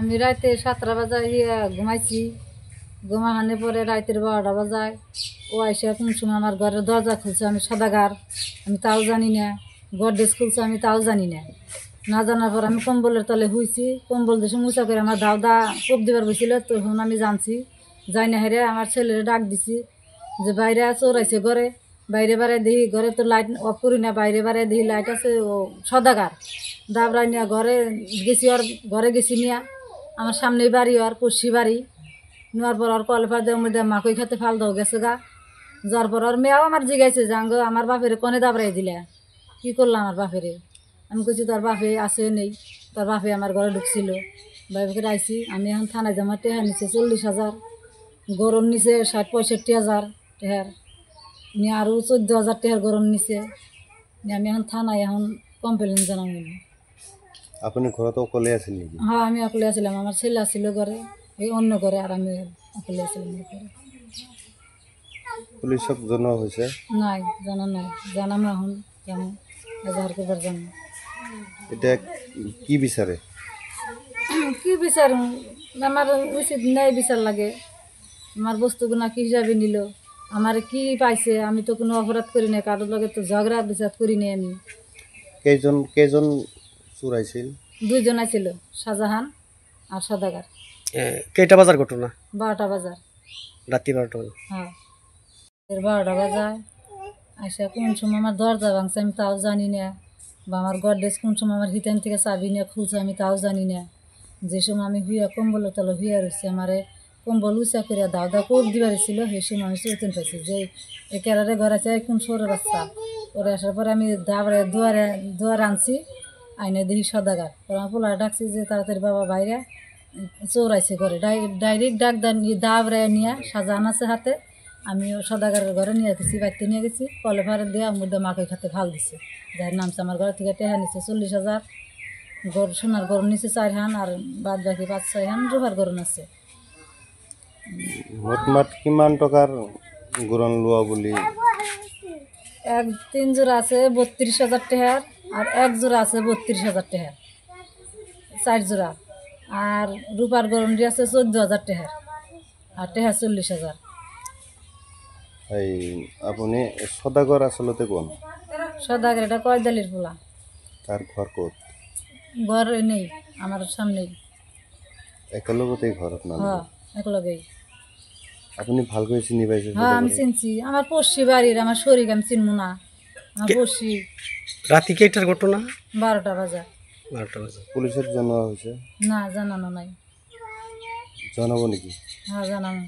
আমি রাতে 7টা বাজায় ঘুমাইছি। ঘুমাহানে পরে রাতের 12টা বাজায় ও আইসা কোন সময় আমার ঘরের দরজা খুলছে, আমি সদাগার, আমি তাও জানি না। গডরেজ খুলছে, আমি তাও জানি না। না জানার পর আমি কম্বলের তলে শুইছি। কম্বল দেশে মুচা করে আমার দাউদা কোপ দিবার বসছিল, তখন আমি জানছি। যাই না হেরে আমার ছেলেরে ডাক দিছি যে বাইরে চোরাইছে ঘরে। বাইরে বারে দেখি ঘরে তো লাইট অফ করি না, বাইরে বারে দেখি লাইট আছে। ও সদাগার দাবড়াই নিয়ে ঘরে গেছি, ওর ঘরে গেছি নিয়া। আমার সামনেই বাড়ি, ওর পড়শি বাড়ি। নেওয়ার পর ওর কলে ফাঁদে মধ্যে মাকই খেতে ফাল দাও গেছে গা। যার পর ওর মেয়েও আমার জিগাইছে যে আঙ্গ আমার বাপেরে কনে দাবড়াই দিলে, কী করলাম আমার বাপেরে। আমি কইছি তোর বাপে আছে নেই, তোর বাপে আমার ঘরে ঢুকছিল। বাইরে আইছি আমি, এখন থানায় জমা টেহা নিছে 40,000, গরম নিছে 60-65,000 টেহার নিয়ে, আরও 14,000 টেহার গরম নিছে। আমি এখন থানায় এখন কমপ্লেন জানাবো। আপনি ঘরে তো অকলে আছেন নাকি? হ্যাঁ, আমি অকলে আসছিলাম, আমার ছেলে আসছিল ঘরে, এই অন্য ঘরে, আর আমি অকলে আসছিলাম ঘরে। পুলিশক জানা হয়েছে? নাই, জানা নাই, জানাম এখন কেমন এজাহার করবার জন্য। এটা কি বিচারে? কি বিচার, আমার উচিত ন্যায় বিচার লাগে। আমার বস্তুগুনা কি হিসাবে নিল, আমার কি পাইছে, আমি তো কোনো অপরাধ করি না, কারোর লগে তো ঝগড়া বিচার করি নাই আমি। কেজন চুরাইছিল? 2 জন ছিল, শাহজাহান আর সদাগার। কেটা বাজার ঘটনা? 12টা বাজার, রাত্রি 12টা। হ্যাঁ 12টা বাজায় আইসা কোন সময় আমার দরজা ভাঙছে আমি তাও জানি না, বা আমার গডরেজ কোন সময় আমার হিতেন থেকে চাবি নিয়ে খুলছে আমি তাও জানি না। যে সময় আমি হুইয়া কম্বলের তলে হুইয়া রয়েছি, আমারে কম্বল উঁচা করে দাও কোপ দিবার ছিল, সেই সময় আমি চৈতন পাইছি যে এই কেরারে ঘর আছে কোন সরে বাচ্চা। ওরে আসার পরে আমি দুয়ারে আনছি, আইনে দেখি সদাগার। পরে আমার পোলারে ডাকছি যে তাড়াতাড়ি বাবা বাইরে চোরাইছে ঘরে। ডাইরেক্ট ডাক দাবড়ায় নিয়ে শাহজাহান আছে হাতে, আমি সদাগারের ঘরে নিয়ে গেছি, বাড়িতে নিয়ে গেছি। কলে ফারে দিয়ে আমার মধ্যে মাকে খাতে ফাল দিছে। যার নামছে আমার ঘর থেকে টেহা নিচ্ছে 40,000, গরু সোনার গরম নিচ্ছে 4 হান, আর বাদ বাকি 5-6 হান রুহার গরম আছে। মোটমাট কিমান টাকার গরম লোয়া বলি? 3 জোড়া আছে 32,000 টেহার, আর 1 জোড়া আছে 32,000 টেহার, 4 জোড়া। আর রূপার গরম দিয়ে আছে 14,000 টেহার, আর টেহার 40,000। এই আপনি সদাগর আসলতে কোন? সদাগর এটা কয়দালির পোলা। তার ঘর কোত? ঘর নেই, আমার সামনেই। একেলগতেই ঘর আপনার? হ্যাঁ, একলগেই। আপনি ভাল করে চিনি পাইছেন? হ্যাঁ, আমি চিনছি, আমার পড়শি বাড়ির, আমার শরীর আমি চিনবো না, আমার পড়শি। রাতি কেটার ঘটনা? 12টা বাজা। 12টা বাজে। পুলিশের জানানো হয়েছে? না, জানানো নাই। জানাবো নাকি? হ্যাঁ, জানানো।